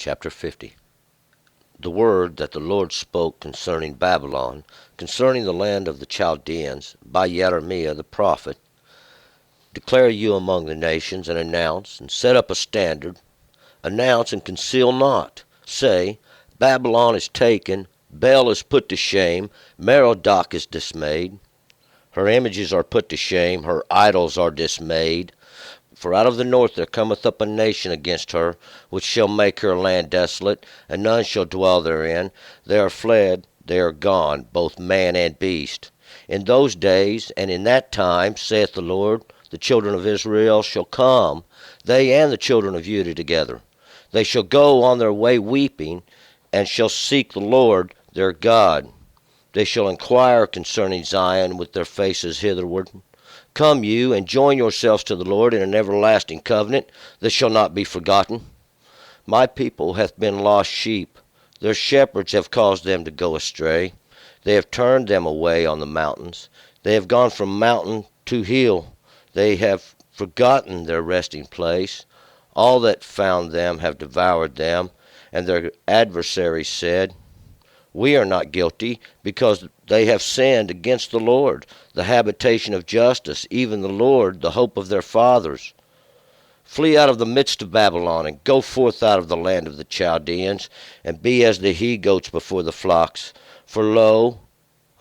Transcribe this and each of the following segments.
Chapter 50. The word that the Lord spoke concerning Babylon, concerning the land of the Chaldeans, by Jeremiah the prophet. Declare you among the nations, and announce, and set up a standard. Announce and conceal not. Say, Babylon is taken, Bel is put to shame, Merodach is dismayed. Her images are put to shame, her idols are dismayed. For out of the north there cometh up a nation against her, which shall make her land desolate, and none shall dwell therein. They are fled, they are gone, both man and beast. In those days and in that time, saith the Lord, the children of Israel shall come, they and the children of Judah together. They shall go on their way weeping, and shall seek the Lord their God. They shall inquire concerning Zion with their faces hitherward. Come you, and join yourselves to the Lord in an everlasting covenant that shall not be forgotten. My people hath been lost sheep. Their shepherds have caused them to go astray. They have turned them away on the mountains. They have gone from mountain to hill. They have forgotten their resting place. All that found them have devoured them, and their adversaries said, We are not guilty, because they have sinned against the Lord, the habitation of justice, even the Lord, the hope of their fathers. Flee out of the midst of Babylon, and go forth out of the land of the Chaldeans, and be as the he-goats before the flocks. For lo,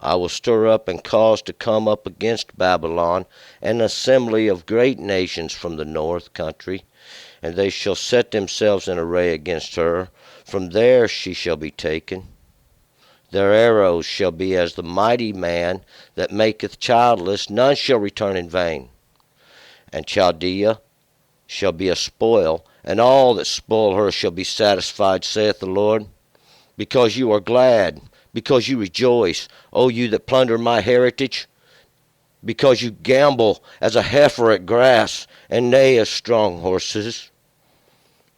I will stir up and cause to come up against Babylon an assembly of great nations from the north country, and they shall set themselves in array against her. From there she shall be taken. Their arrows shall be as the mighty man that maketh childless, none shall return in vain. And Chaldea shall be a spoil, and all that spoil her shall be satisfied, saith the Lord. Because you are glad, because you rejoice, O you that plunder my heritage, because you gamble as a heifer at grass, and neigh as strong horses.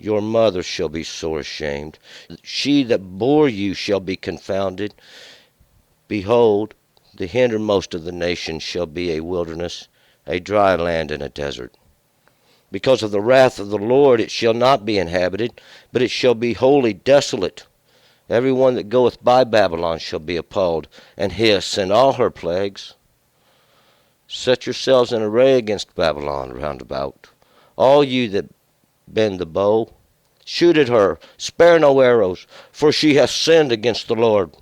Your mother shall be sore ashamed. She that bore you shall be confounded. Behold, the hindermost of the nations shall be a wilderness, a dry land and a desert. Because of the wrath of the Lord it shall not be inhabited, but it shall be wholly desolate. Every one that goeth by Babylon shall be appalled, and hiss, and all her plagues. Set yourselves in array against Babylon round about, all you that bend the bow. Shoot at her, spare no arrows, for she hath sinned against the Lord.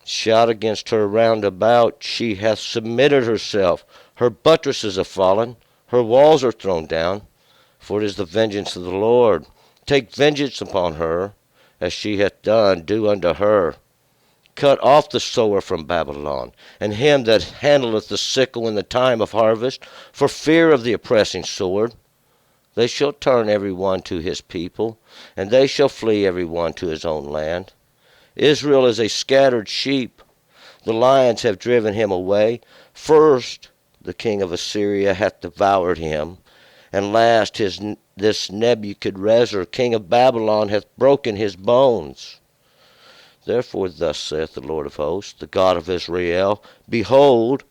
Shout against her round about, she hath submitted herself. Her buttresses have fallen, her walls are thrown down, for it is the vengeance of the Lord. Take vengeance upon her, as she hath done, do unto her. Cut off the sower from Babylon, and him that handleth the sickle in the time of harvest, for fear of the oppressing sword. They shall turn every one to his people, and they shall flee every one to his own land. Israel is a scattered sheep. The lions have driven him away. First, the king of Assyria hath devoured him, and last this Nebuchadrezzar, king of Babylon, hath broken his bones. Therefore thus saith the Lord of hosts, the God of Israel, Behold,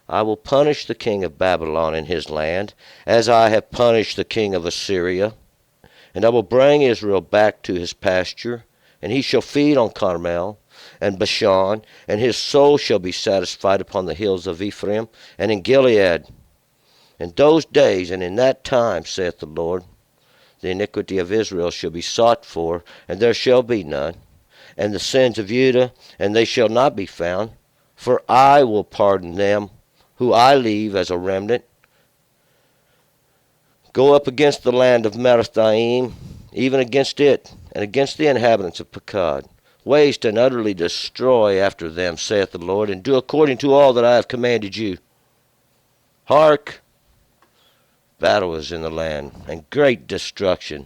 I will punish the king of Babylon in his land, as I have punished the king of Assyria. And I will bring Israel back to his pasture, and he shall feed on Carmel and Bashan, and his soul shall be satisfied upon the hills of Ephraim and in Gilead. In those days and in that time, saith the Lord, the iniquity of Israel shall be sought for, and there shall be none, and the sins of Judah, and they shall not be found. For I will pardon them, who I leave as a remnant. Go up against the land of Merathaim, even against it, and against the inhabitants of Pekod. Waste and utterly destroy after them, saith the Lord, and do according to all that I have commanded you. Hark! Battle is in the land, and great destruction.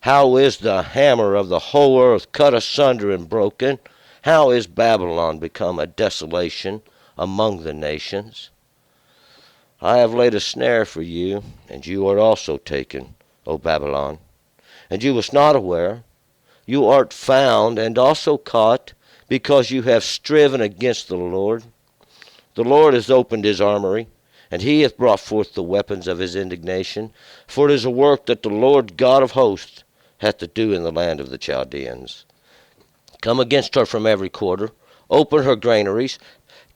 How is the hammer of the whole earth cut asunder and broken? How is Babylon become a desolation among the nations? I have laid a snare for you, and you are also taken, O Babylon. And you was not aware. You art found and also caught, because you have striven against the Lord. The Lord has opened his armory, and he hath brought forth the weapons of his indignation. For it is a work that the Lord God of hosts hath to do in the land of the Chaldeans. Come against her from every quarter, open her granaries,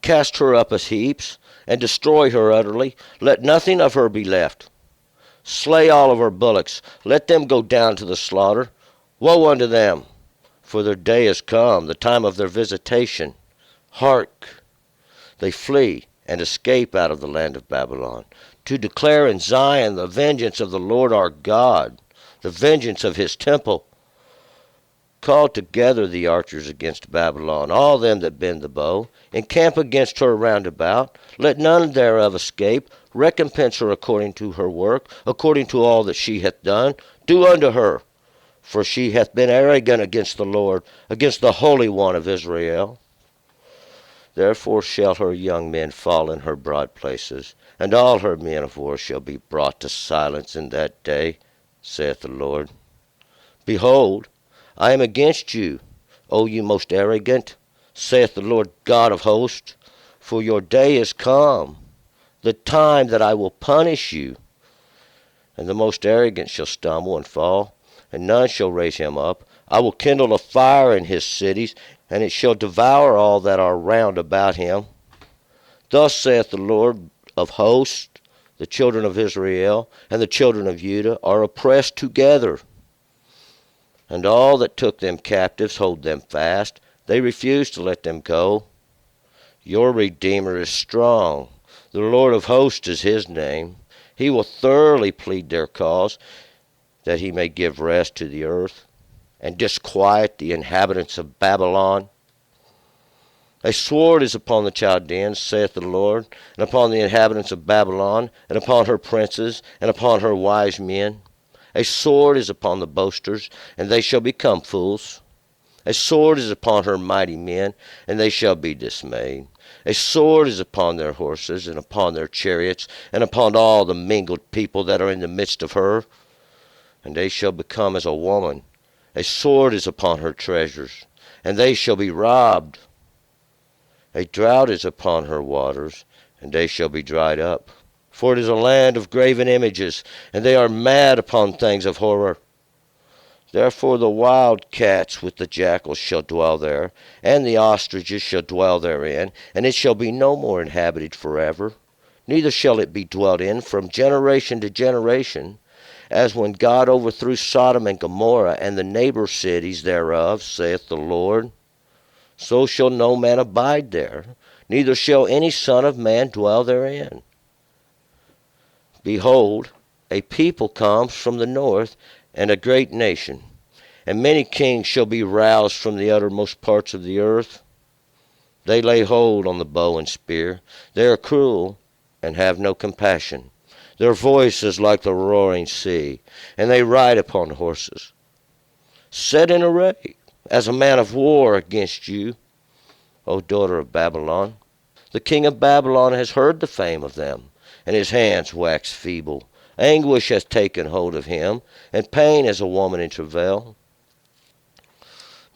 cast her up as heaps, and destroy her utterly. Let nothing of her be left. Slay all of her bullocks, let them go down to the slaughter. Woe unto them, for their day is come, the time of their visitation. Hark! They flee and escape out of the land of Babylon, to declare in Zion the vengeance of the Lord our God, the vengeance of his temple. Call together the archers against Babylon, all them that bend the bow. Encamp against her round about. Let none thereof escape. Recompense her according to her work, according to all that she hath done. Do unto her, for she hath been arrogant against the Lord, against the Holy One of Israel. Therefore shall her young men fall in her broad places, and all her men of war shall be brought to silence in that day, saith the Lord. Behold, I am against you, O you most arrogant, saith the Lord God of hosts, for your day is come, the time that I will punish you. And the most arrogant shall stumble and fall, and none shall raise him up. I will kindle a fire in his cities, and it shall devour all that are round about him. Thus saith the Lord of hosts, the children of Israel and the children of Judah are oppressed together, and all that took them captives hold them fast. They refuse to let them go. Your Redeemer is strong. The Lord of hosts is his name. He will thoroughly plead their cause, that he may give rest to the earth, and disquiet the inhabitants of Babylon. A sword is upon the Chaldeans, saith the Lord, and upon the inhabitants of Babylon, and upon her princes, and upon her wise men. A sword is upon the boasters, and they shall become fools. A sword is upon her mighty men, and they shall be dismayed. A sword is upon their horses, and upon their chariots, and upon all the mingled people that are in the midst of her, and they shall become as a woman. A sword is upon her treasures, and they shall be robbed. A drought is upon her waters, and they shall be dried up. For it is a land of graven images, and they are mad upon things of horror. Therefore the wild cats with the jackals shall dwell there, and the ostriches shall dwell therein, and it shall be no more inhabited forever. Neither shall it be dwelt in from generation to generation, as when God overthrew Sodom and Gomorrah and the neighbor cities thereof, saith the Lord. So shall no man abide there, neither shall any son of man dwell therein. Behold, a people comes from the north, and a great nation, and many kings shall be roused from the uttermost parts of the earth. They lay hold on the bow and spear. They are cruel, and have no compassion. Their voice is like the roaring sea, and they ride upon horses. Set in array, as a man of war against you, O daughter of Babylon. The king of Babylon has heard the fame of them, and his hands wax feeble. Anguish has taken hold of him, and pain as a woman in travail.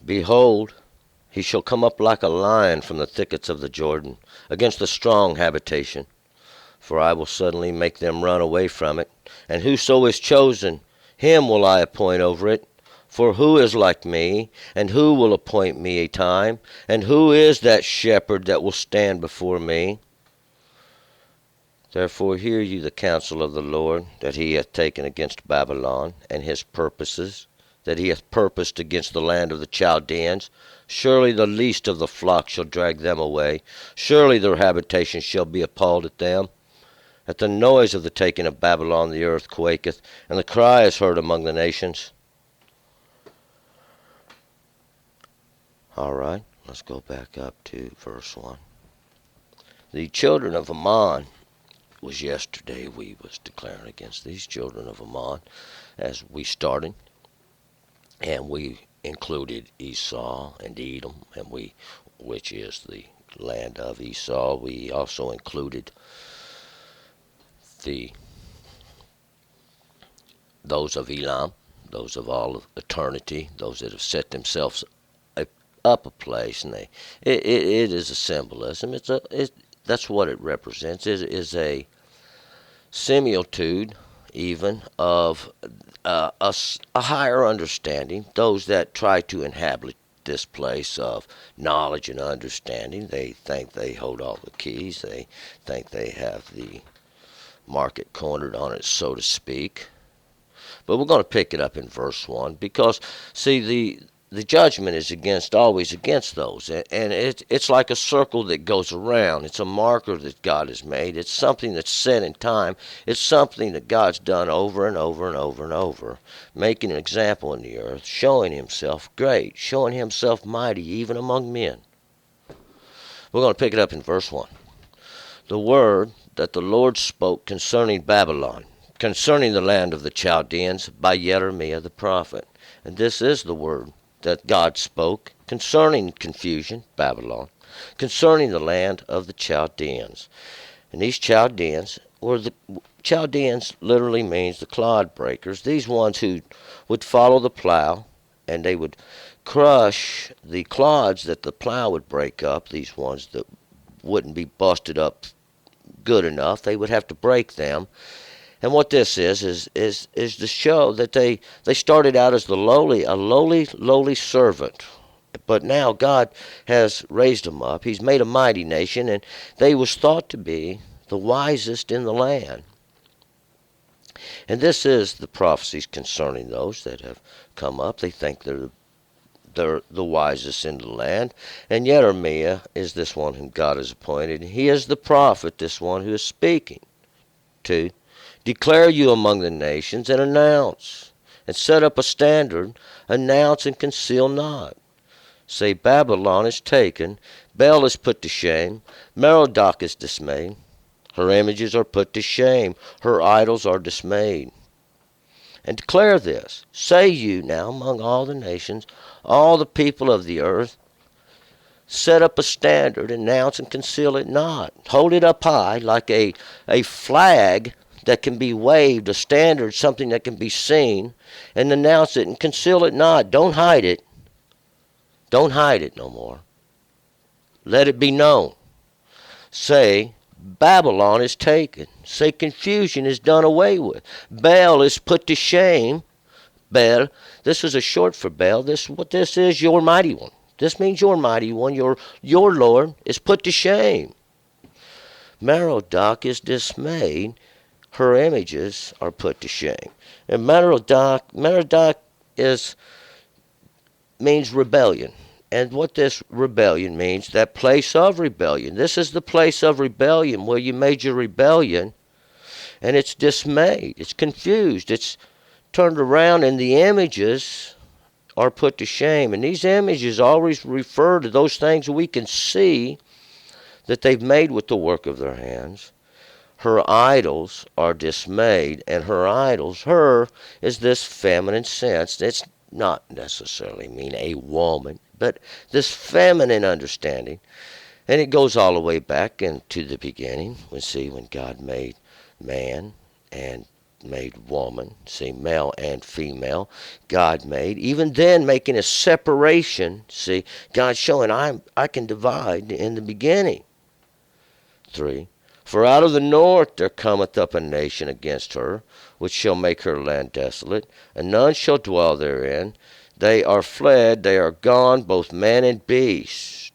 Behold, he shall come up like a lion from the thickets of the Jordan, against the strong habitation. For I will suddenly make them run away from it, and whoso is chosen, him will I appoint over it. For who is like me, and who will appoint me a time, and who is that shepherd that will stand before me? Therefore hear ye the counsel of the Lord, that he hath taken against Babylon, and his purposes, that he hath purposed against the land of the Chaldeans. Surely the least of the flock shall drag them away. Surely their habitation shall be appalled at them. At the noise of the taking of Babylon the earth quaketh, and the cry is heard among the nations. All right, let's go back up to verse 1. The children of Ammon was yesterday we was declaring against these children of Ammon as we started, and we included Esau and Edom, which is the land of Esau. We also included those of Elam, those of all of eternity, those that have set themselves up a place, and it is a symbolism. That's what it represents. It is a similitude, even of a higher understanding, those that try to inhabit this place of knowledge and understanding. They think they hold all the keys. They think they have the market cornered on it, so to speak. But we're going to pick it up in verse 1 because, see, the judgment is always against those. And it's like a circle that goes around. It's a marker that God has made. It's something that's set in time. It's something that God's done over and over and over and over, making an example in the earth, showing himself great, showing himself mighty even among men. We're going to pick it up in verse 1. The word that the Lord spoke concerning Babylon, concerning the land of the Chaldeans, by Jeremiah the prophet. And this is the word that God spoke concerning confusion, Babylon, concerning the land of the Chaldeans. And these Chaldeans literally means the clod breakers, these ones who would follow the plow, and they would crush the clods that the plow would break up, these ones that wouldn't be busted up good enough. They would have to break them. And what this is to show that they started out as a lowly servant. But now God has raised them up. He's made a mighty nation, and they was thought to be the wisest in the land. And this is the prophecies concerning those that have come up. They think they're the wisest in the land. And Jeremiah is this one whom God has appointed. He is the prophet, this one who is speaking to declare you among the nations, and announce, and set up a standard, announce and conceal not. Say, Babylon is taken, Bel is put to shame, Merodach is dismayed. Her images are put to shame, her idols are dismayed. And declare this, say you now among all the nations, all the people of the earth, set up a standard, announce and conceal it not. Hold it up high like a flag that can be waved, a standard, something that can be seen, and announce it and conceal it not. Don't hide it. Don't hide it no more. Let it be known. Say, Babylon is taken. Say, confusion is done away with. Baal is put to shame. Baal, this is a short for Baal. What this is, your mighty one. This means your mighty one, your Lord, is put to shame. Merodach is dismayed. Her images are put to shame. And Merodach means rebellion. And what this rebellion means, that place of rebellion. This is the place of rebellion where you made your rebellion, and it's dismayed. It's confused. It's turned around, and the images are put to shame. And these images always refer to those things we can see that they've made with the work of their hands. Her idols are dismayed, and her is this feminine sense. It's not necessarily mean a woman, but this feminine understanding. And it goes all the way back into the beginning. We see when God made man and made woman, see, male and female, God made. Even then, making a separation, see, God showing I can divide in the beginning. 3. For out of the north there cometh up a nation against her, which shall make her land desolate, and none shall dwell therein. They are fled, they are gone, both man and beast,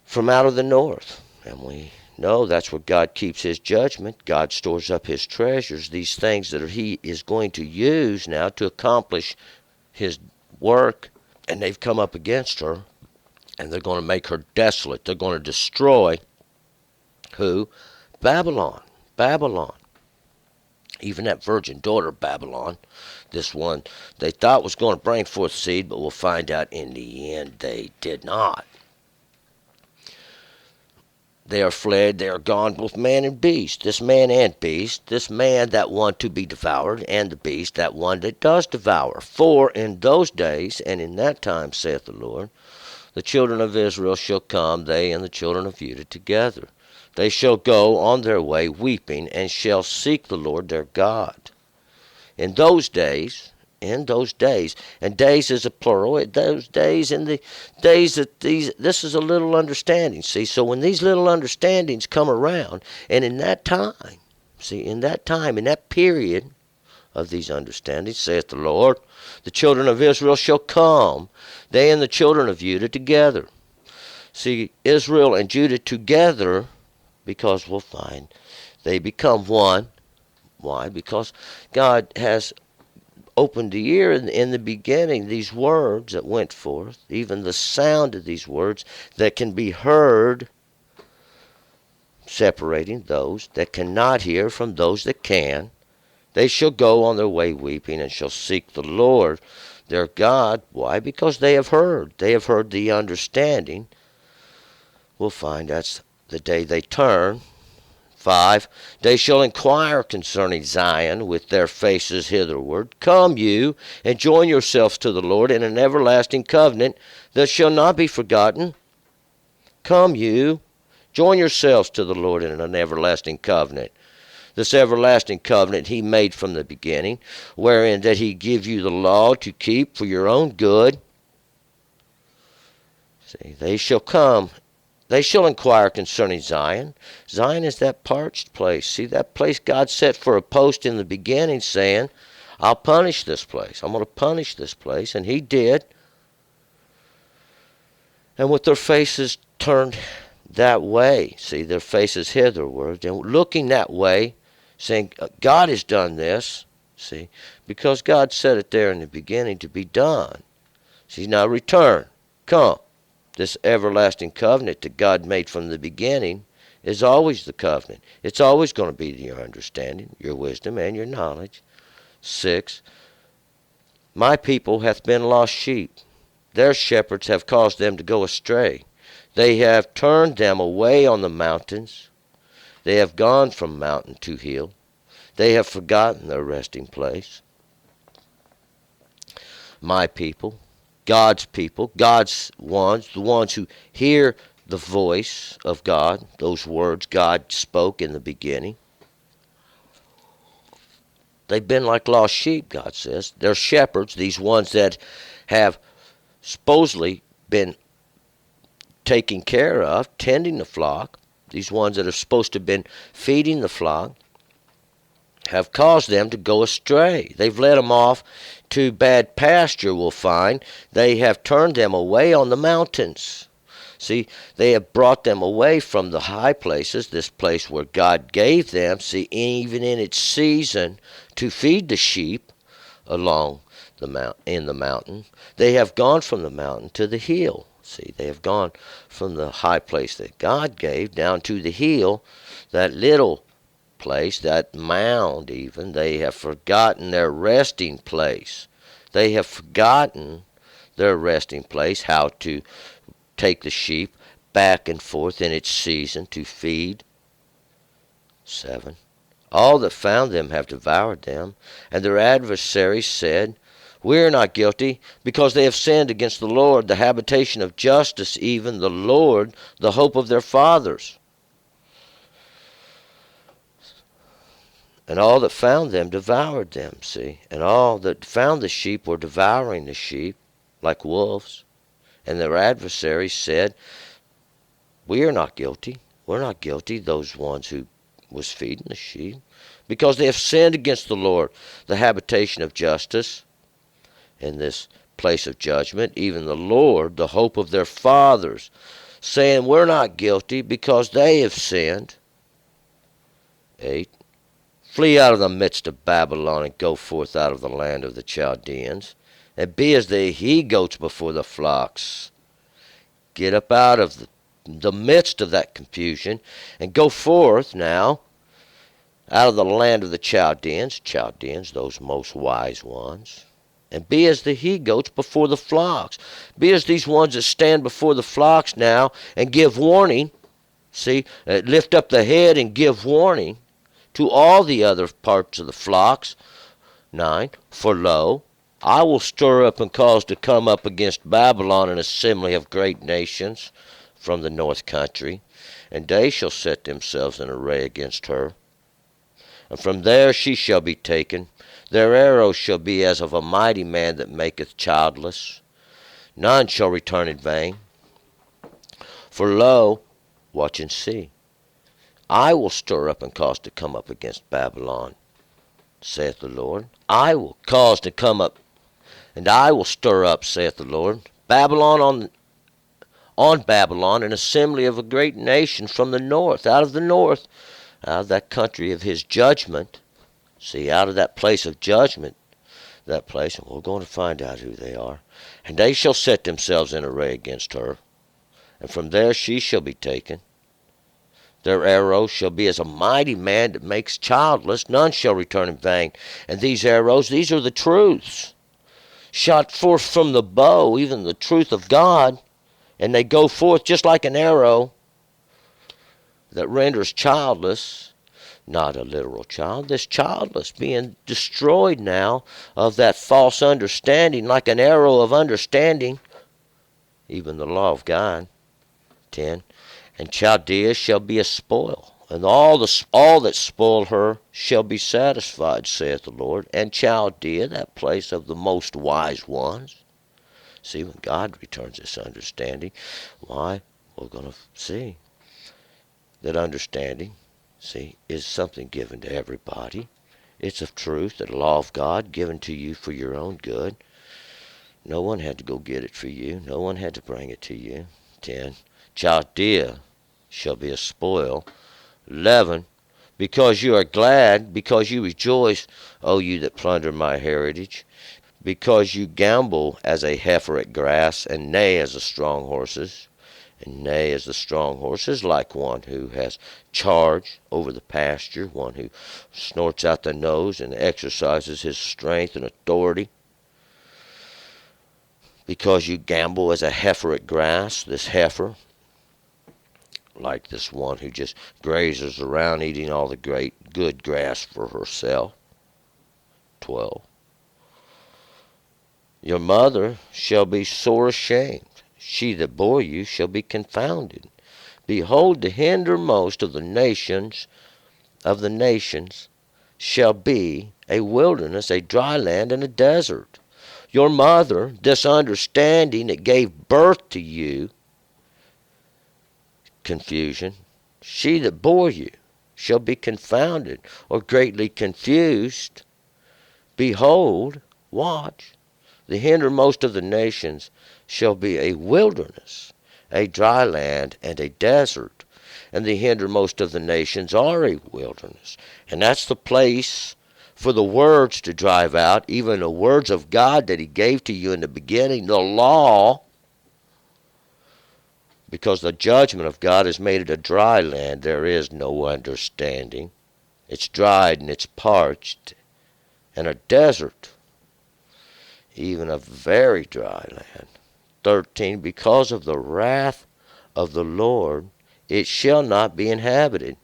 from out of the north. And we know that's where God keeps his judgment. God stores up his treasures, these things that he is going to use now to accomplish his work. And they've come up against her, and they're going to make her desolate. They're going to destroy who? Babylon. Babylon. Even that virgin daughter Babylon, this one they thought was going to bring forth seed, but we'll find out in the end they did not. They are fled, they are gone, both man and beast. This man and beast, this man that one to be devoured, and the beast that one that does devour. For in those days, and in that time, saith the Lord, the children of Israel shall come, they and the children of Judah together. They shall go on their way weeping, and shall seek the Lord their God. In those days, and days is a plural, those days, and the days that this is a little understanding. See, so when these little understandings come around, and in that time, See, in that time, in that period of these understandings, saith the Lord, the children of Israel shall come, they and the children of Judah together. See, Israel and Judah together, because we'll find they become one. Why? Because God has opened the ear in the beginning, these words that went forth, even the sound of these words that can be heard, separating those that cannot hear from those that can. They shall go on their way weeping, and shall seek the Lord their God. Why? Because they have heard. They have heard the understanding. We'll find that's the day they turn. 5. They shall inquire concerning Zion with their faces hitherward. Come you, and join yourselves to the Lord in an everlasting covenant that shall not be forgotten. Come you, join yourselves to the Lord in an everlasting covenant. This everlasting covenant he made from the beginning, wherein that he give you the law to keep for your own good. See, they shall come. They shall inquire concerning Zion. Zion is that parched place. See, that place God set for a post in the beginning, saying, I'll punish this place. I'm going to punish this place. And he did. And with their faces turned that way, see, their faces hitherward, and looking that way, saying, God has done this, see, because God said it there in the beginning to be done. See, now return, come. This everlasting covenant that God made from the beginning is always the covenant. It's always going to be your understanding, your wisdom, and your knowledge. 6. My people hath been lost sheep. Their shepherds have caused them to go astray. They have turned them away on the mountains. They have gone from mountain to hill. They have forgotten their resting place. My people, God's ones, the ones who hear the voice of God, those words God spoke in the beginning. They've been like lost sheep, God says. They're shepherds, these ones that have supposedly been taking care of, tending the flock, these ones that are supposed to have been feeding the flock, have caused them to go astray. They've led them off to bad pasture, we'll find. They have turned them away on the mountains. See, they have brought them away from the high places, this place where God gave them, see, even in its season, to feed the sheep along in the mountain. They have gone from the mountain to the hill. See, they have gone from the high place that God gave down to the hill, that little place, that mound even. They have forgotten their resting place. They have forgotten their resting place, how to take the sheep back and forth in its season to feed. 7. All that found them have devoured them, and their adversaries said, We are not guilty, because they have sinned against the Lord, the habitation of justice, even the Lord, the hope of their fathers. And all that found them devoured them, see. And all that found the sheep were devouring the sheep like wolves. And their adversaries said, We are not guilty. We're not guilty, those ones who was feeding the sheep, because they have sinned against the Lord, the habitation of justice, in this place of judgment, even the Lord, the hope of their fathers, saying, We're not guilty, because they have sinned. 8. Flee out of the midst of Babylon, and go forth out of the land of the Chaldeans, and be as the he-goats before the flocks. Get up out of the midst of that confusion, and go forth now out of the land of the Chaldeans, those most wise ones, and be as the he-goats before the flocks. Be as these ones that stand before the flocks now and give warning. See, lift up the head and give warning to all the other parts of the flocks. 9. For lo, I will stir up and cause to come up against Babylon an assembly of great nations from the north country, and they shall set themselves in array against her. And from there she shall be taken. Their arrows shall be as of a mighty man that maketh childless. None shall return in vain. For lo, watch and see, I will stir up and cause to come up against Babylon, saith the Lord. I will cause to come up, and I will stir up, saith the Lord, Babylon on Babylon, an assembly of a great nation from the north, out of the north, out of that country of his judgment. See, out of that place of judgment, that place, and we're going to find out who they are. And they shall set themselves in array against her, and from there she shall be taken. Their arrows shall be as a mighty man that makes childless. None shall return in vain. And these arrows, these are the truths, shot forth from the bow, even the truth of God. And they go forth just like an arrow that renders childless. Not a literal child. This childless being destroyed now of that false understanding, like an arrow of understanding, even the law of God. 10. And Chaldea shall be a spoil, and all that spoil her shall be satisfied, saith the Lord. And Chaldea, that place of the most wise ones. See, when God returns this understanding, why, we're going to see that understanding, see, is something given to everybody. It's of truth, the law of God given to you for your own good. No one had to go get it for you. No one had to bring it to you. 10. Chaldea shall be a spoil. 11. Because you are glad, because you rejoice, O you that plunder my heritage, because you gamble as a heifer at grass, and neigh as the strong horses. And neigh as the strong horses, like one who has charge over the pasture, one who snorts out the nose and exercises his strength and authority. Because you gamble as a heifer at grass, this heifer, like this one who just grazes around eating all the great good grass for herself. 12. Your mother shall be sore ashamed. She that bore you shall be confounded. Behold, the hindermost of the nations shall be a wilderness, a dry land, and a desert. Your mother, this understanding that gave birth to you, confusion, she that bore you shall be confounded, or greatly confused. Behold, watch, the hindermost of the nations shall be a wilderness, a dry land, and a desert. And the hindermost of the nations are a wilderness. And that's the place for the words to drive out, even the words of God that he gave to you in the beginning, the law, because the judgment of God has made it a dry land. There is no understanding. It's dried and it's parched, and a desert, even a very dry land. 13, because of the wrath of the Lord, it shall not be inhabited.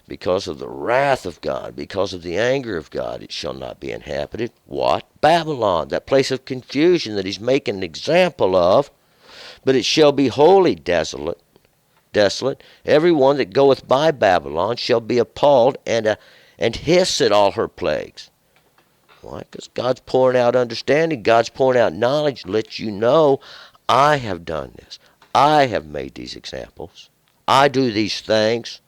Because of the wrath of God, because of the anger of God, it shall not be inhabited. What? Babylon, that place of confusion that he's making an example of. But it shall be wholly desolate. Every one that goeth by Babylon shall be appalled and hiss at all her plagues. Why? Because God's pouring out understanding. God's pouring out knowledge. Lets you know, I have done this. I have made these examples. I do these things.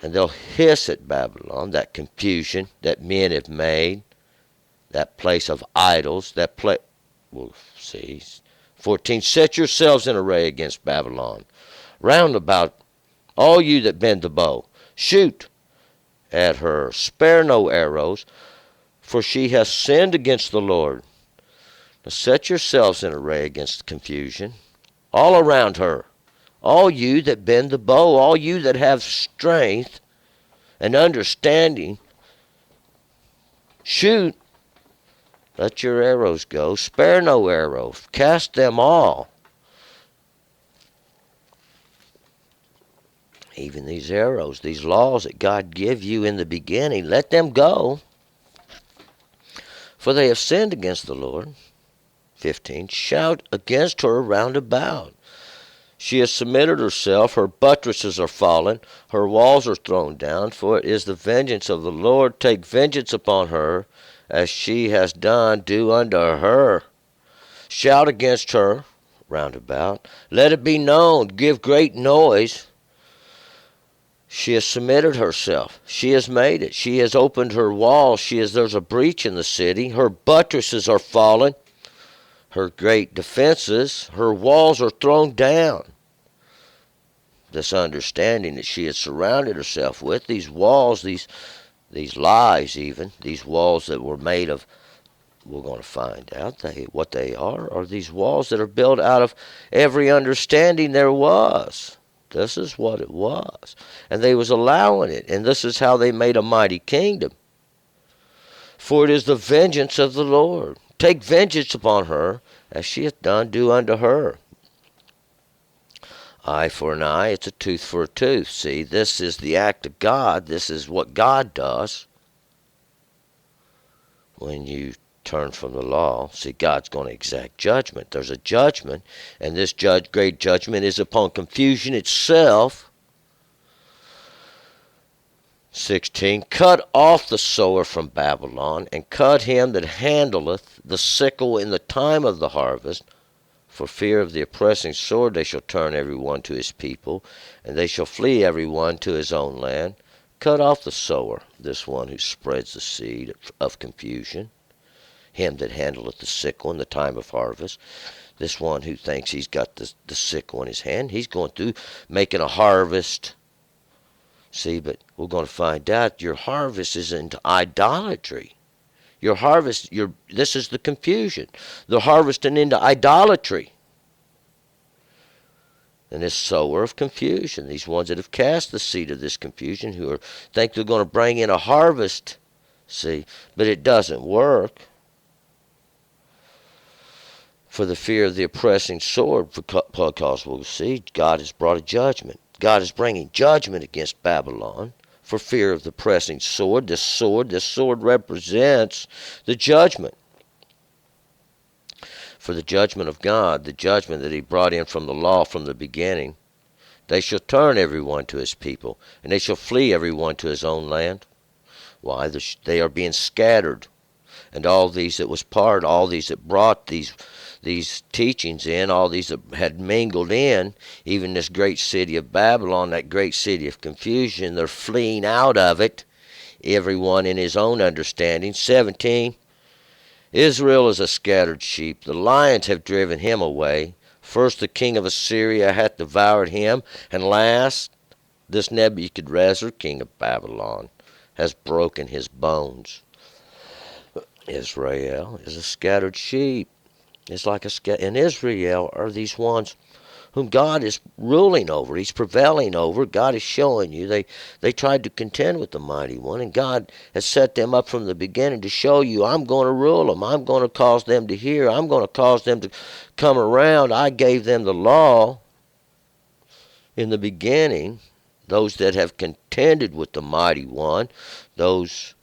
And they'll hiss at Babylon, that confusion that men have made, that place of idols, that place. We'll see. 14, set yourselves in array against Babylon. Round about all you that bend the bow. Shoot at her. Spare no arrows, for she has sinned against the Lord. Now set yourselves in array against confusion. All around her. All you that bend the bow. All you that have strength and understanding. Shoot. Let your arrows go. Spare no arrow. Cast them all. Even these arrows, these laws that God gave you in the beginning, let them go. For they have sinned against the Lord. 15. Shout against her round about. She has submitted herself, her buttresses are fallen, her walls are thrown down, for it is the vengeance of the Lord. Take vengeance upon her, as she has done, do unto her. Shout against her round about. Let it be known, give great noise. She has submitted herself. She has made it. She has opened her walls. There's a breach in the city. Her buttresses are fallen. Her great defenses, her walls are thrown down. This understanding that she had surrounded herself with, these walls, these lies even, these walls that were made of, we're going to find out what they are these walls that are built out of every understanding there was. This is what it was. And they was allowing it. And this is how they made a mighty kingdom. For it is the vengeance of the Lord. Take vengeance upon her, as she hath done, do unto her. Eye for an eye, it's a tooth for a tooth. See, this is the act of God. This is what God does when you turn from the law. See, God's going to exact judgment. There's a judgment, and this great judgment is upon confusion itself. 16. Cut off the sower from Babylon, and cut him that handleth the sickle in the time of the harvest. For fear of the oppressing sword they shall turn every one to his people, and they shall flee every one to his own land. Cut off the sower, this one who spreads the seed of confusion. Him that handleth the sickle in the time of harvest. This one who thinks he's got the sickle in his hand. He's going through making a harvest. See, but we're going to find out your harvest is into idolatry. Your harvest, this is the confusion. The harvesting into idolatry. And this sower of confusion, these ones that have cast the seed of this confusion, who think they're going to bring in a harvest. See, but it doesn't work. For the fear of the oppressing sword, because we'll see, God has brought a judgment. God is bringing judgment against Babylon. For fear of the pressing sword. This sword represents the judgment. For the judgment of God, the judgment that he brought in from the law from the beginning. They shall turn every one to his people, and they shall flee every one to his own land. Why? They are being scattered. And all these that was part, all these that brought these teachings in, all these that had mingled in, even this great city of Babylon, that great city of confusion, they're fleeing out of it, everyone in his own understanding. 17, Israel is a scattered sheep. The lions have driven him away. First the king of Assyria hath devoured him, and last this Nebuchadrezzar, king of Babylon, has broken his bones. Israel is a scattered sheep. It's like and Israel are these ones whom God is ruling over. He's prevailing over. God is showing you. They tried to contend with the mighty one, and God has set them up from the beginning to show you, I'm going to rule them. I'm going to cause them to hear. I'm going to cause them to come around. I gave them the law in the beginning. Those that have contended with the mighty one, those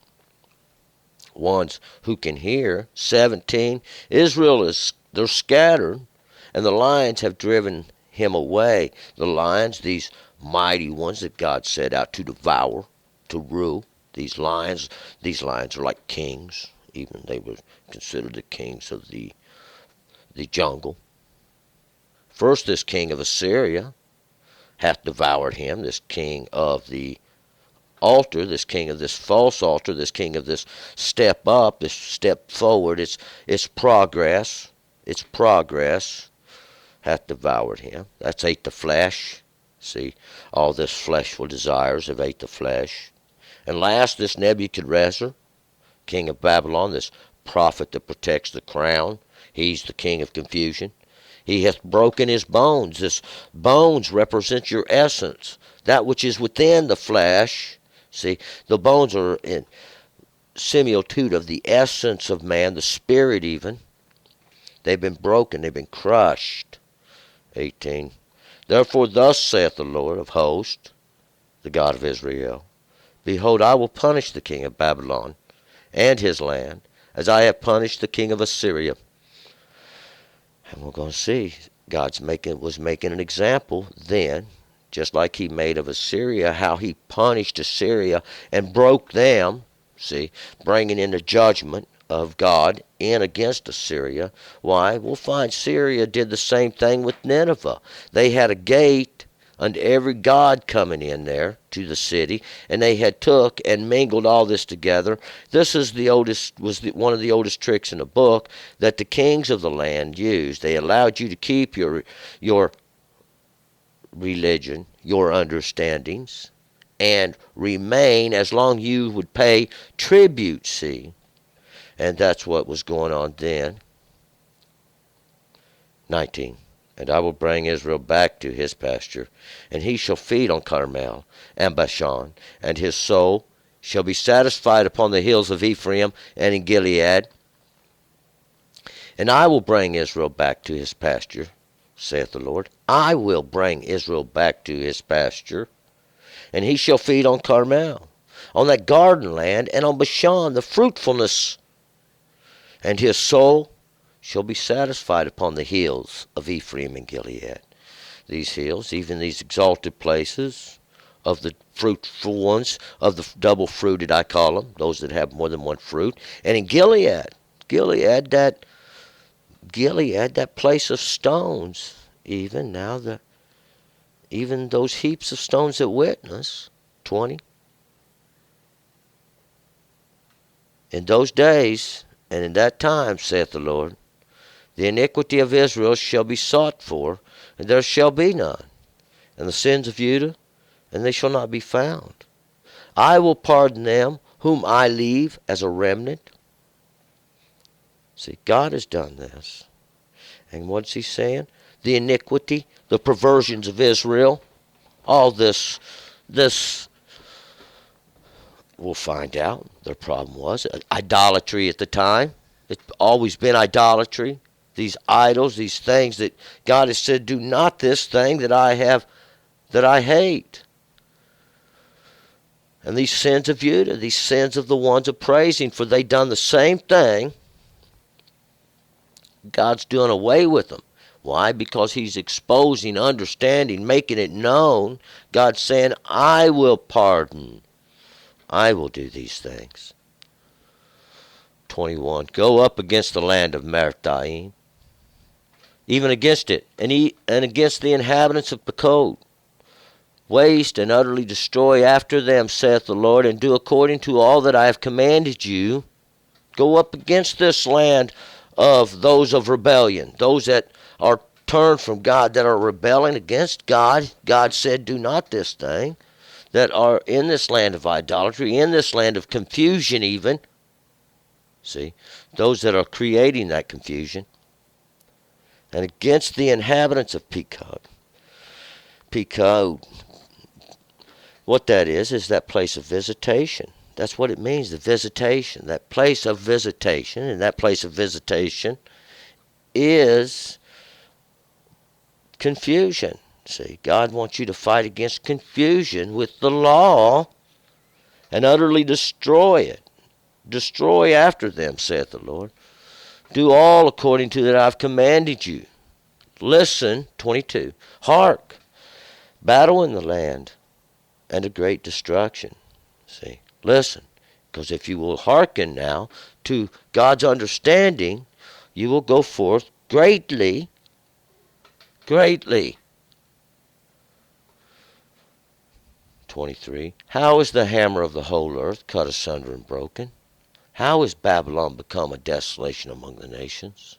ones who can hear. 17, Israel they're scattered, and the lions have driven him away. The lions, these mighty ones that God set out to devour, to rule. These lions are like kings. Even they were considered the kings of the jungle. First, this king of Assyria hath devoured him, this king of the altar, this king of this false altar, this king of this step up, this step forward. It's progress. It's progress hath devoured him. That's ate the flesh. See, all this fleshful desires have ate the flesh. And last, this Nebuchadrezzar, king of Babylon, this prophet that protects the crown. He's the king of confusion. He hath broken his bones. This bones represent your essence, that which is within the flesh. See, the bones are in similitude of the essence of man, the spirit even. They've been broken, they've been crushed. 18. Therefore thus saith the Lord of hosts, the God of Israel, Behold, I will punish the king of Babylon and his land, as I have punished the king of Assyria. And we're going to see, God was making an example then, just like he made of Assyria, how he punished Assyria and broke them, see, bringing in the judgment of God in against Assyria. Why? We'll find Syria did the same thing with Nineveh. They had a gate unto every god coming in there to the city, and they had took and mingled all this together. This is one of the oldest tricks in the book that the kings of the land used. They allowed you to keep your religion, your understandings, and remain as long you would pay tribute, see. And that's what was going on then. 19. And I will bring Israel back to his pasture, and he shall feed on Carmel and Bashan, and his soul shall be satisfied upon the hills of Ephraim and in Gilead. And I will bring Israel back to his pasture, saith the Lord. I will bring Israel back to his pasture, and he shall feed on Carmel, on that garden land, and on Bashan, the fruitfulness. And his soul shall be satisfied upon the hills of Ephraim and Gilead. These hills, even these exalted places of the fruitful ones, of the double-fruited, I call them, those that have more than one fruit. And in Gilead, that place of stones, even now, even those heaps of stones that witness, 20. In those days, and in that time, saith the Lord, the iniquity of Israel shall be sought for, and there shall be none. And the sins of Judah, and they shall not be found. I will pardon them whom I leave as a remnant. See, God has done this. And what's he saying? The iniquity, the perversions of Israel, all this we'll find out. Their problem was idolatry at the time. It's always been idolatry. These idols, these things that God has said, do not this thing that I hate. And these sins of Judah, these sins of the ones of praising, for they done the same thing. God's doing away with them. Why? Because he's exposing, understanding, making it known. God's saying, I will pardon. I will do these things. 21. Go up against the land of Merathaim, even against it, and against the inhabitants of Pekod. Waste and utterly destroy after them, saith the Lord, and do according to all that I have commanded you. Go up against this land of those of rebellion, those that are turned from God, that are rebelling against God. God said, do not this thing, that are in this land of idolatry, in this land of confusion even. See, those that are creating that confusion. And against the inhabitants of Pekod. Pekod, what that is that place of visitation. That's what it means, the visitation, that place of visitation. And that place of visitation is confusion. See, God wants you to fight against confusion with the law and utterly destroy it. Destroy after them, saith the Lord. Do all according to that I've commanded you. Listen, 22. Hark, battle in the land, and a great destruction. See, listen, because if you will hearken now to God's understanding, you will go forth greatly. 23. How is the hammer of the whole earth cut asunder and broken? How is Babylon become a desolation among the nations?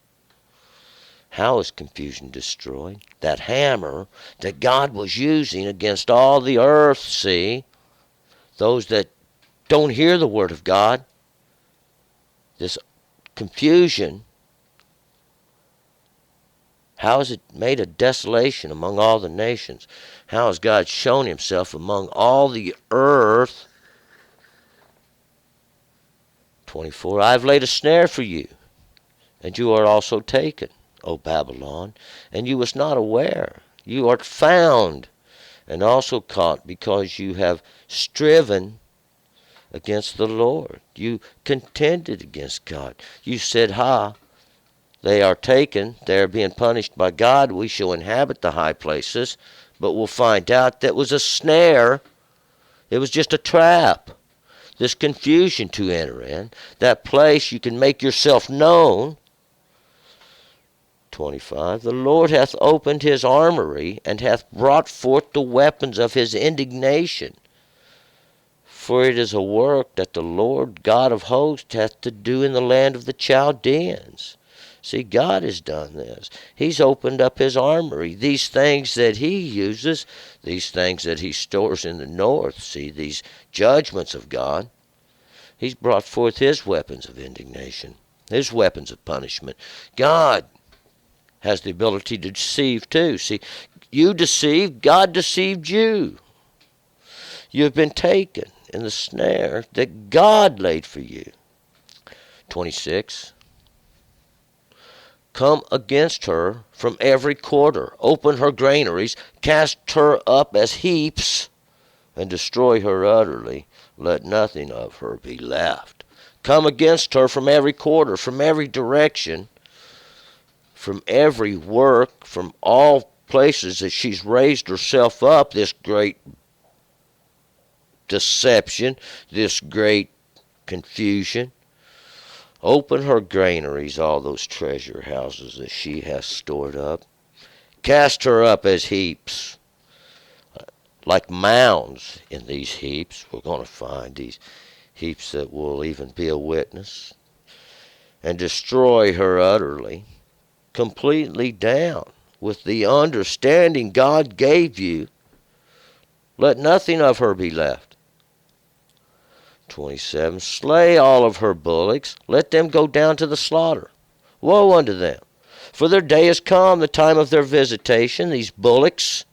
How is confusion destroyed? That hammer that God was using against all the earth, see? Those that don't hear the word of God, this confusion, how has it made a desolation among all the nations? How has God shown himself among all the earth? 24. I have laid a snare for you, and you are also taken, O Babylon, and you was not aware. You art found, and also caught, because you have striven against the Lord. You contended against God. You said, they are taken, they are being punished by God, we shall inhabit the high places. But we'll find out that was a snare. It was just a trap. This confusion to enter in. That place you can make yourself known. 25. The Lord hath opened his armory, and hath brought forth the weapons of his indignation. For it is a work that the Lord God of hosts hath to do in the land of the Chaldeans. See, God has done this. He's opened up his armory. These things that he uses, these things that he stores in the north, see, these judgments of God, he's brought forth his weapons of indignation, his weapons of punishment. God has the ability to deceive too. See, you deceived, God deceived you. You have been taken in the snare that God laid for you. 26. Come against her from every quarter, open her granaries, cast her up as heaps, and destroy her utterly. Let nothing of her be left. Come against her from every quarter, from every direction, from every work, from all places that she's raised herself up, this great deception, this great confusion. Open her granaries, all those treasure houses that she has stored up. Cast her up as heaps, like mounds in these heaps. We're going to find these heaps that will even be a witness. And destroy her utterly, completely down, with the understanding God gave you. Let nothing of her be left. 27. Slay all of her bullocks, let them go down to the slaughter. Woe unto them! For their day is come, the time of their visitation. These bullocks,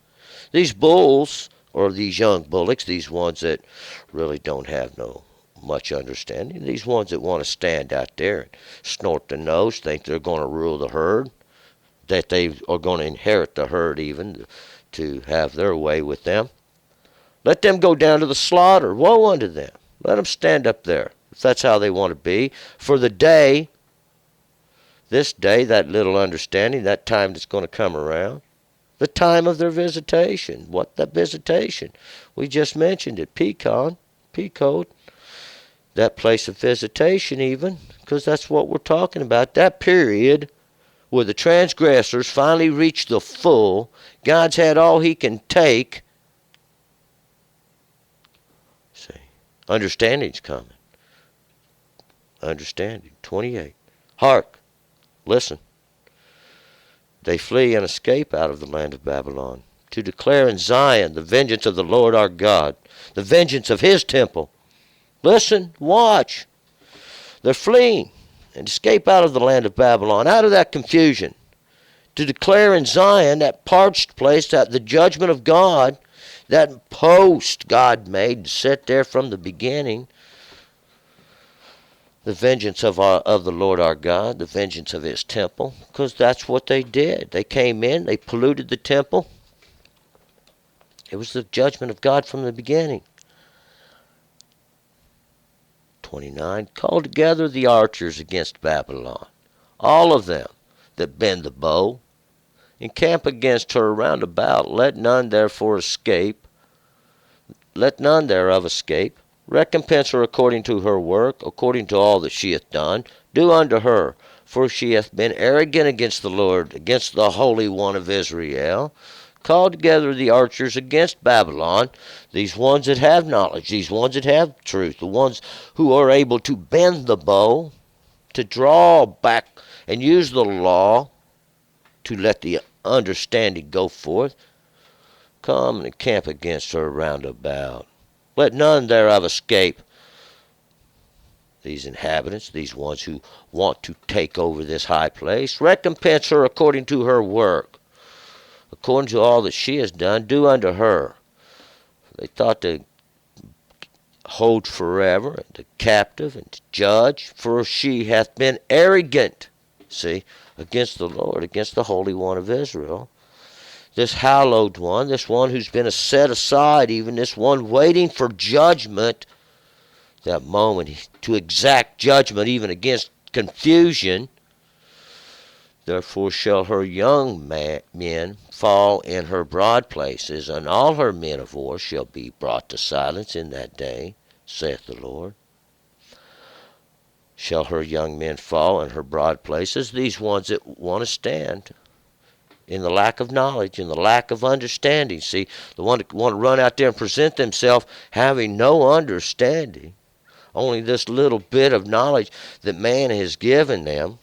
these bulls, or these young bullocks, these ones that really don't have no much understanding, these ones that want to stand out there and snort the nose, think they're going to rule the herd, that they are going to inherit the herd even, to have their way with them. Let them go down to the slaughter. Woe unto them! Let them stand up there, if that's how they want to be. For the day, this day, that little understanding, that time that's going to come around, the time of their visitation. What the visitation? We just mentioned it, Pecode, that place of visitation even, because that's what we're talking about. That period where the transgressors finally reach the full, God's had all he can take. Understanding's coming. Understanding. 28. Hark. Listen. They flee and escape out of the land of Babylon, to declare in Zion the vengeance of the Lord our God, the vengeance of his temple. Listen, watch. They're fleeing and escape out of the land of Babylon, out of that confusion, to declare in Zion, that parched place, that the judgment of God, that post God made to sit there from the beginning, the vengeance of the Lord our God, the vengeance of his temple, because that's what they did. They came in, they polluted the temple. It was the judgment of God from the beginning. 29. Call together the archers against Babylon, all of them that bend the bow, encamp against her round about. Let none therefore escape. Let none thereof escape. Recompense her according to her work, according to all that she hath done. Do unto her, for she hath been arrogant against the Lord, against the Holy One of Israel. Call together the archers against Babylon, these ones that have knowledge, these ones that have truth, the ones who are able to bend the bow, to draw back and use the law to let the understanding go forth. Come and encamp against her round about. Let none thereof escape. These inhabitants, these ones who want to take over this high place, recompense her according to her work, according to all that she has done. Do unto her. They thought to hold forever, and to captive, and to judge, for she hath been arrogant, see, against the Lord, against the Holy One of Israel. This hallowed one, this one who's been set aside, even this one waiting for judgment, that moment to exact judgment even against confusion. Therefore shall her young men fall in her broad places, and all her men of war shall be brought to silence in that day, saith the Lord. shall her young men fall in her broad places. These ones that want to stand in the lack of knowledge, in the lack of understanding. See, the one that want to run out there and present themselves having no understanding, only this little bit of knowledge that man has given them.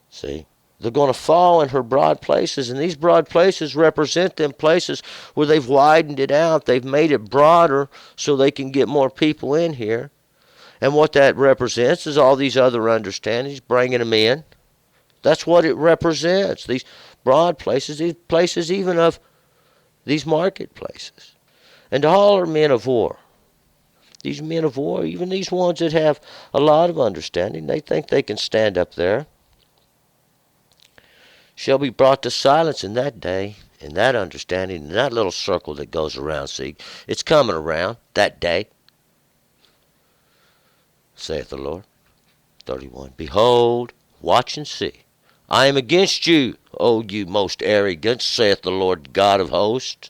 See, they're going to fall in her broad places, and these broad places represent them places where they've widened it out. They've made it broader so they can get more people in here. And what that represents is all these other understandings, bringing them in. That's what it represents, these broad places, these places even of these marketplaces. And all are men of war. These men of war, even these ones that have a lot of understanding, they think they can stand up there, shall be brought to silence in that day, in that understanding, in that little circle that goes around. See, it's coming around, that day, saith the Lord. 31. Behold, watch and see. I am against you, O you most arrogant, saith the Lord God of hosts.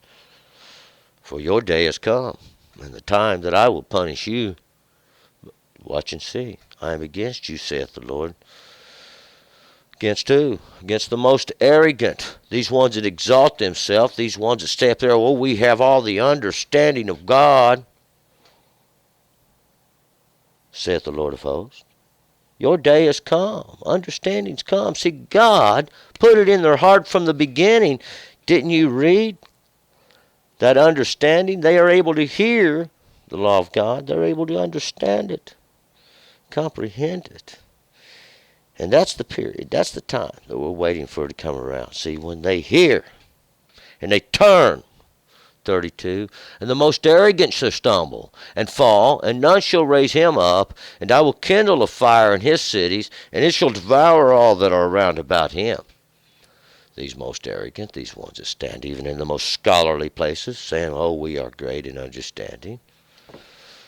For your day has come, and the time that I will punish you. Watch and see. I am against you, saith the Lord. Against who? Against the most arrogant. These ones that exalt themselves, these ones that stay up there, oh, we have all the understanding of God, saith the Lord of hosts. Your day has come. Understanding's come. See, God put it in their heart from the beginning. Didn't you read that understanding? They are able to hear the law of God. They're able to understand it, comprehend it. And that's the period, that's the time that we're waiting for it to come around. See, when they hear and they turn, 32, and the most arrogant shall stumble and fall, and none shall raise him up, and I will kindle a fire in his cities, and it shall devour all that are round about him. These most arrogant, these ones that stand even in the most scholarly places, saying, oh, we are great in understanding.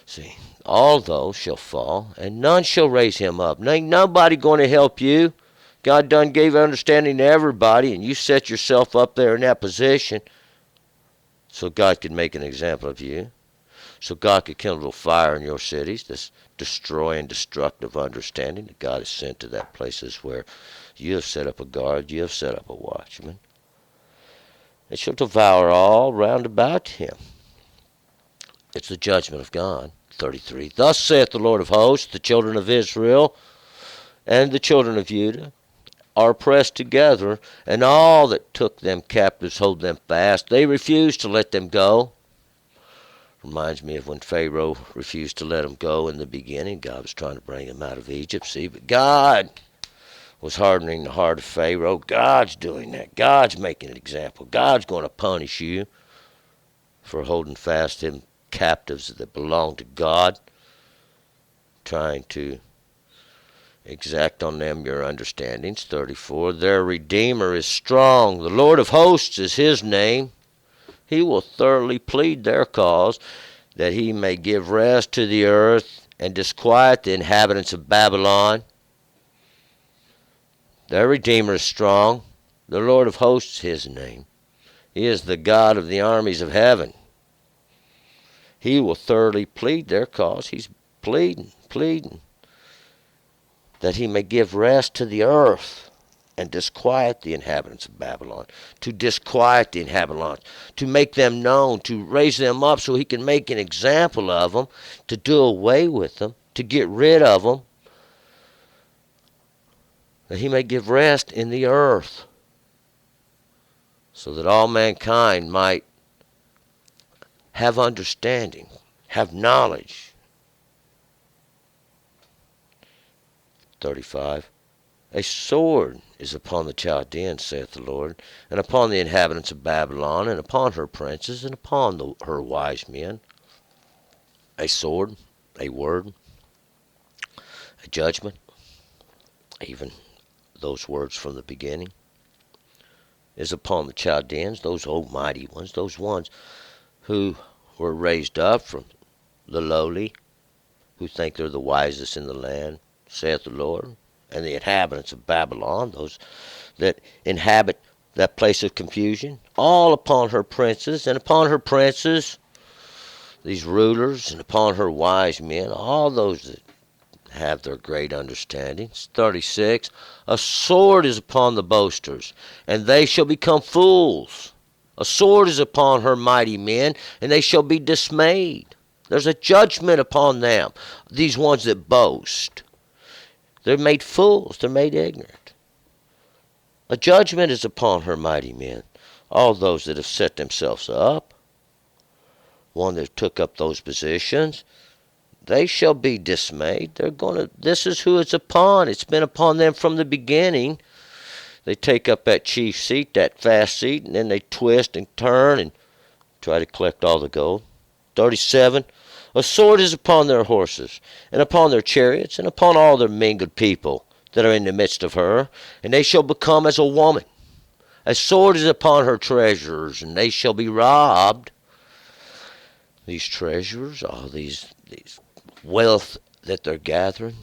See, all those shall fall, and none shall raise him up. Ain't nobody going to help you. God done gave understanding to everybody, and you set yourself up there in that position so God could make an example of you, so God could kindle a fire in your cities, this destroying, destructive understanding that God has sent to that places where you have set up a guard, you have set up a watchman. It shall devour all round about him. It's the judgment of God. 33. Thus saith the Lord of hosts, the children of Israel and the children of Judah are pressed together, and all that took them captives hold them fast. They refuse to let them go. Reminds me of when Pharaoh refused to let them go in the beginning. God was trying to bring them out of Egypt. See, but God was hardening the heart of Pharaoh. God's doing that. God's making an example. God's going to punish you for holding fast him captives that belong to God, trying to exact on them your understandings. 34. Their Redeemer is strong. The Lord of hosts is his name. He will thoroughly plead their cause, that he may give rest to the earth and disquiet the inhabitants of Babylon. Their Redeemer is strong. The Lord of hosts is his name. He is the God of the armies of heaven. He will thoroughly plead their cause. He's pleading, that he may give rest to the earth and disquiet the inhabitants of Babylon. To disquiet the inhabitants, to make them known, to raise them up so he can make an example of them, to do away with them, to get rid of them, that he may give rest in the earth, so that all mankind might have understanding, have knowledge. 35. A sword is upon the Chaldeans, saith the Lord, and upon the inhabitants of Babylon, and upon her princes, and upon her wise men. A sword, a word, a judgment, even those words from the beginning, is upon the Chaldeans, those almighty ones, those ones who were raised up from the lowly, who think they're the wisest in the land, saith the Lord, and the inhabitants of Babylon, those that inhabit that place of confusion, all upon her princes, and upon her princes, these rulers, and upon her wise men, all those that have their great understanding. 36. A sword is upon the boasters, and they shall become fools. A sword is upon her mighty men, and they shall be dismayed. There's a judgment upon them, these ones that boast. They're made fools. They're made ignorant. A judgment is upon her mighty men. All those that have set themselves up, one that took up those positions, they shall be dismayed. This is who it's upon. It's been upon them from the beginning. They take up that chief seat, that fast seat, and then they twist and turn and try to collect all the gold. 37. A sword is upon their horses, and upon their chariots, and upon all their mingled people that are in the midst of her, and they shall become as a woman. A sword is upon her treasures, and they shall be robbed. These treasures, all these wealth that they're gathering,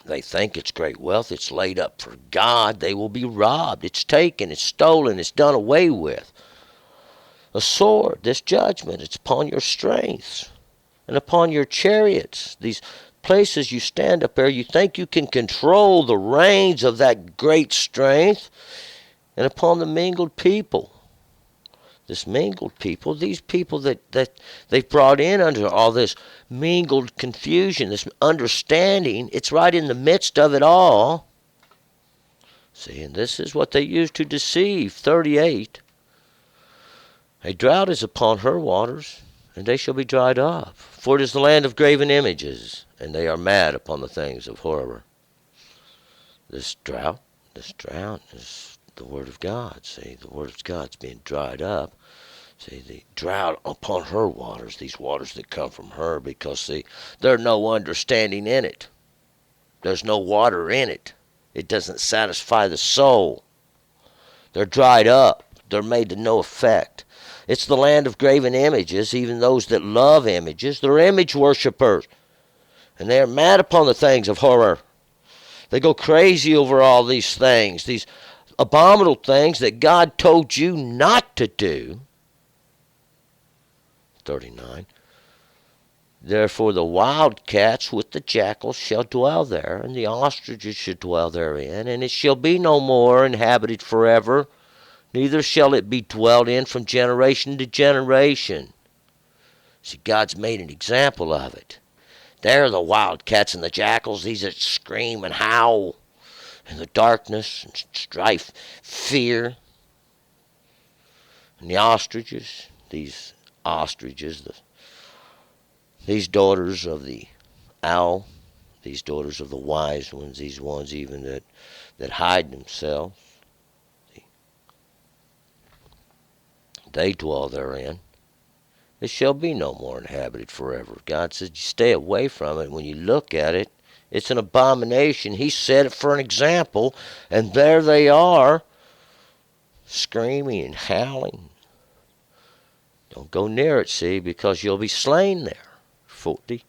they think it's great wealth. It's laid up for God. They will be robbed. It's taken. It's stolen. It's done away with. A sword, this judgment, it's upon your strengths and upon your chariots. These places you stand up there, you think you can control the reins of that great strength, and upon the mingled people. This mingled people, these people that they've brought in under all this mingled confusion, this understanding, it's right in the midst of it all. See, and this is what they use to deceive. 38. A drought is upon her waters, and they shall be dried up. For it is the land of graven images, and they are mad upon the things of horror. This drought is the Word of God. See, the Word of God's being dried up. See, the drought upon her waters, these waters that come from her, because, see, there's no understanding in it. There's no water in it. It doesn't satisfy the soul. They're dried up. They're made to no effect. It's the land of graven images, even those that love images. They're image worshippers. And they are mad upon the things of horror. They go crazy over all these things, these abominable things that God told you not to do. 39. Therefore the wildcats with the jackals shall dwell there, and the ostriches shall dwell therein, and it shall be no more inhabited forever, neither shall it be dwelt in from generation to generation. See, God's made an example of it. There the wildcats and the jackals, these that scream and howl in the darkness and strife, fear. And the ostriches, these daughters of the owl, these daughters of the wise ones, these ones even that hide themselves, they dwell therein. It shall be no more inhabited forever. God says you stay away from it. When you look at it, it's an abomination. He said it for an example, and there they are, screaming and howling. Don't go near it, see, because you'll be slain there. 40.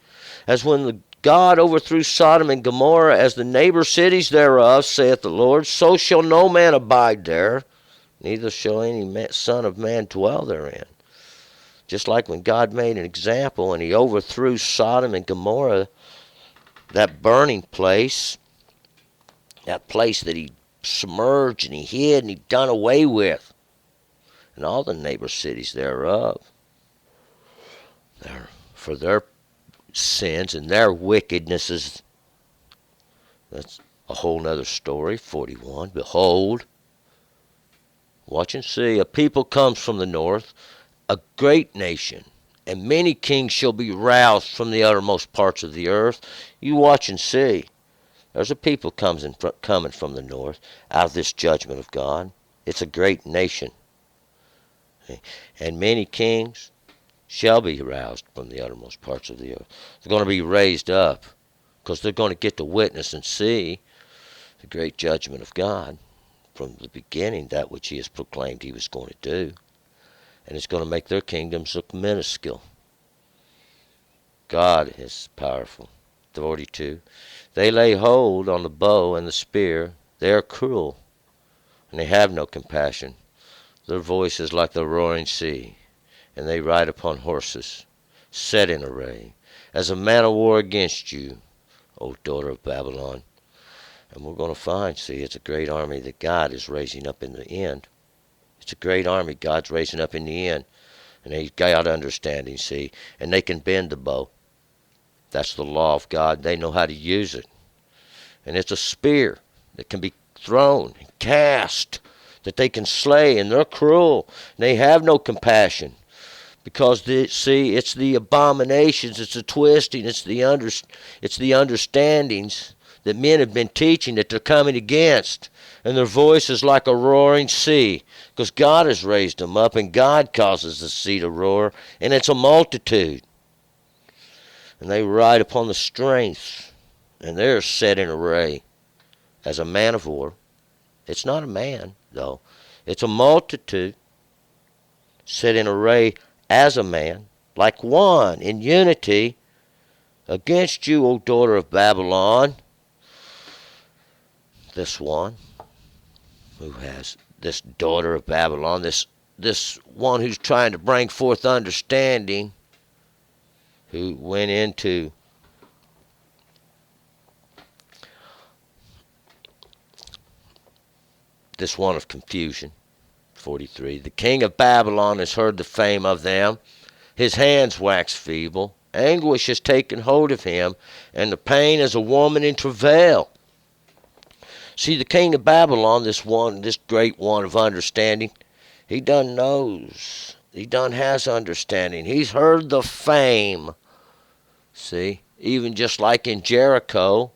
As when God overthrew Sodom and Gomorrah as the neighbor cities thereof, saith the Lord, so shall no man abide there, neither shall any son of man dwell therein. Just like when God made an example and he overthrew Sodom and Gomorrah, that burning place, that place that he submerged and he hid and he done away with, and all the neighbor cities thereof, for their sins and their wickednesses. That's a whole nother story. 41. Behold, watch and see, a people comes from the north, a great nation, and many kings shall be roused from the uttermost parts of the earth. You watch and see. There's a people coming from the north out of this judgment of God. It's a great nation. And many kings shall be roused from the uttermost parts of the earth. They're going to be raised up because they're going to get to witness and see the great judgment of God from the beginning, that which he has proclaimed he was going to do. And it's going to make their kingdoms look minuscule. God is powerful. 42. They lay hold on the bow and the spear. They are cruel, and they have no compassion. Their voice is like the roaring sea, and they ride upon horses, set in array, as a man of war against you. O daughter of Babylon. And we're going to find, see, it's a great army that God is raising up in the end. It's a great army God's raising up in the end. And they got understanding, see, and they can bend the bow. That's the law of God. They know how to use it. And it's a spear that can be thrown and cast, that they can slay, and they're cruel. And they have no compassion. Because, see, it's the abominations, it's the twisting, it's the understandings that men have been teaching that they're coming against. And their voice is like a roaring sea. Because God has raised them up, and God causes the sea to roar, and it's a multitude. And they ride upon the strength, and they're set in array as a man of war. It's not a man, though. It's a multitude set in array as a man, like one, in unity, against you, O daughter of Babylon. This one who has this daughter of Babylon, this one who's trying to bring forth understanding, who went into this one of confusion. 43. The king of Babylon has heard the fame of them. His hands wax feeble. Anguish has taken hold of him, and the pain as a woman in travail. See, the king of Babylon, this great one of understanding, he done knows. He done has understanding. He's heard the fame. See, even just like in Jericho,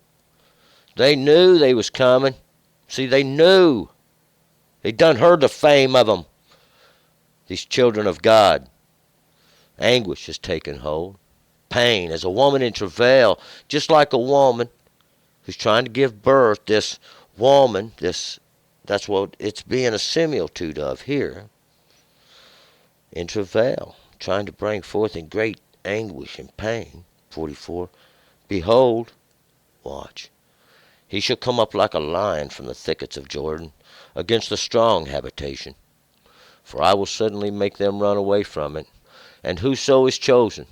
they knew they was coming. See, they knew. They done heard the fame of them, these children of God. Anguish has taken hold. Pain as a woman in travail, just like a woman who's trying to give birth. This woman, that's what it's being a similitude of here. In travail, trying to bring forth in great anguish and pain. 44. Behold, watch, he shall come up like a lion from the thickets of Jordan, against the strong habitation. For I will suddenly make them run away from it. And whoso is chosen,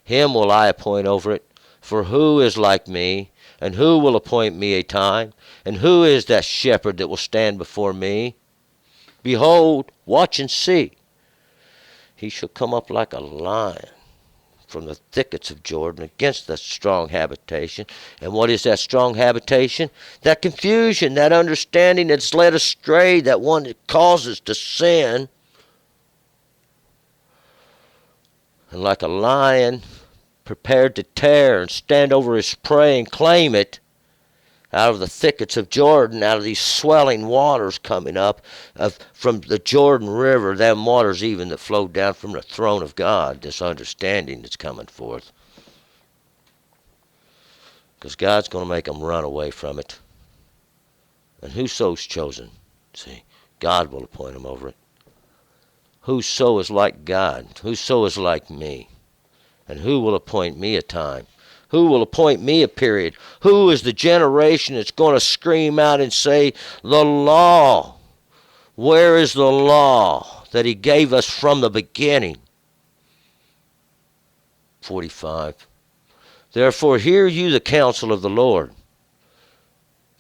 him will I appoint over it. For who is like me, and who will appoint me a time? And who is that shepherd that will stand before me? Behold, watch and see. He shall come up like a lion from the thickets of Jordan, against that strong habitation. And what is that strong habitation? That confusion, that understanding that's led astray, that one that causes to sin. And like a lion prepared to tear and stand over his prey and claim it, out of the thickets of Jordan, out of these swelling waters coming up from the Jordan River, them waters even that flowed down from the throne of God, this understanding that's coming forth. Because God's going to make them run away from it. And whoso's chosen, see, God will appoint them over it. Whoso is like God, whoso is like me, and who will appoint me a time? Who will appoint me a period? Who is the generation that's going to scream out and say, the law? Where is the law that he gave us from the beginning? 45. Therefore hear you the counsel of the Lord,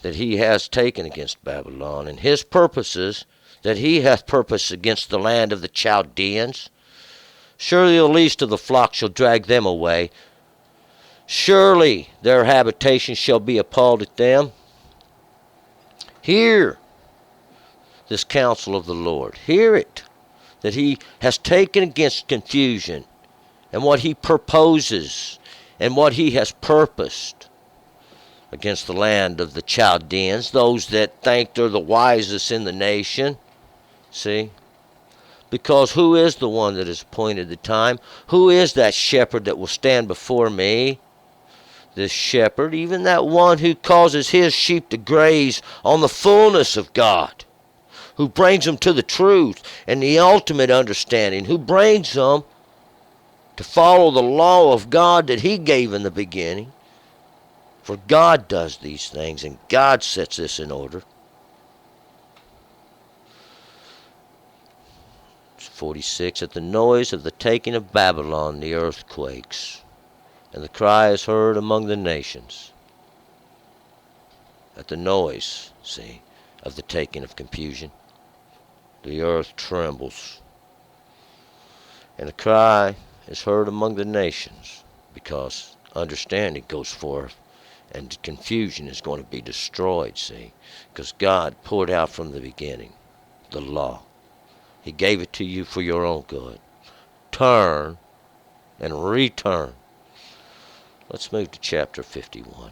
that he has taken against Babylon, and his purposes that he hath purposed against the land of the Chaldeans. Surely the least of the flock shall drag them away. Surely their habitation shall be appalled at them. Hear this counsel of the Lord. Hear it, that he has taken against confusion, and what he purposes, and what he has purposed against the land of the Chaldeans, those that think they're the wisest in the nation. See? Because who is the one that has appointed the time? Who is that shepherd that will stand before me? This shepherd, even that one who causes his sheep to graze on the fullness of God, who brings them to the truth and the ultimate understanding, who brings them to follow the law of God that he gave in the beginning. For God does these things, and God sets this in order. 46. At the noise of the taking of Babylon, the earth quakes, and the cry is heard among the nations. at the noise, see, of the taking of confusion. The earth trembles, and a cry is heard among the nations, because understanding goes forth, and confusion is going to be destroyed, see, because God poured out from the beginning the law. He gave it to you for your own good. Turn and return. Let's move to chapter 51.